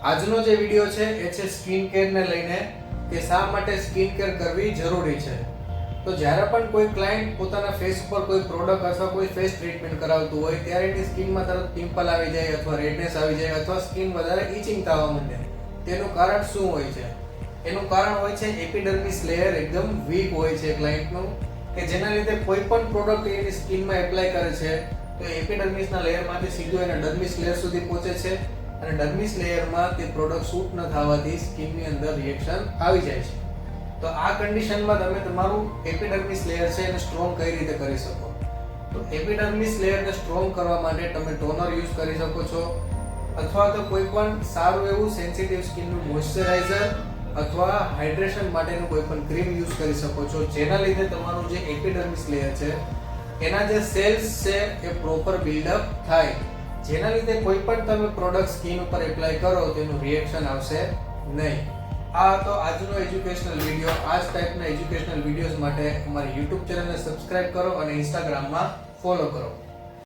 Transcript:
આજનો જે વિડીયો છે એ છે સ્કિન કેરને લઈને કે શા માટે સ્કિન કેર કરવી જરૂરી છે. તો જ્યારે પણ કોઈ ક્લાયન્ટ પોતાના ફેસ ઉપર કોઈ પ્રોડક્ટ અથવા કોઈ ફેસ ટ્રીટમેન્ટ કરાવતું હોય ત્યારે એની સ્કિનમાં તરત પિમ્પલ આવી જાય અથવા રેડનેસ આવી જાય અથવા સ્કિન વધારે ઇચિંગ થવા માંડે. તેનું કારણ શું હોય છે? એનું કારણ હોય છે એપિડર્મિસ લેયર એકદમ વીક હોય છે ક્લાયન્ટનું, કે જેના લીધે કોઈ પણ પ્રોડક્ટ એની સ્કિનમાં એપ્લાય કરે છે તો એપિડર્મિસના લેયરમાંથી સીધું એના ડર્મિસ લેયર સુધી પહોંચે છે અને ડર્મિસ લેયરમાં તે પ્રોડક્ટ શૂટ ન થવાથી સ્કિનની અંદર રિએક્શન આવી જાય છે. તો આ કન્ડિશનમાં તમે તમારું એપિડર્મિસ લેયર છે એને સ્ટ્રોંગ કઈ રીતે કરી શકો? તો એપિડર્મિસ લેયરને સ્ટ્રોંગ કરવા માટે તમે ટોનર યુઝ કરી શકો છો અથવા તો કોઈ પણ સારું એવું સેન્સિટિવ સ્કિનનું મોઇશ્ચરાઇઝર અથવા હાઇડ્રેશન માટેનું કોઈ પણ ક્રીમ યુઝ કરી શકો છો, જેના લીધે તમારું જે એપિડર્મિસ લેયર છે એના જે સેલ્સ છે એ પ્રોપર બિલ્ડઅપ થાય, જેના લીધે કોઈ પણ તમે પ્રોડક્ટ સ્કિન ઉપર એપ્લાય કરો તેનું રિએક્શન આવશે નહીં. આ હતો આજનો એજ્યુકેશનલ વિડીયો. આ જ ટાઈપના એજ્યુકેશનલ વિડીયોઝ માટે અમારી YouTube ચેનલને સબસ્ક્રાઇબ કરો અને Instagramમાં ફોલો કરો.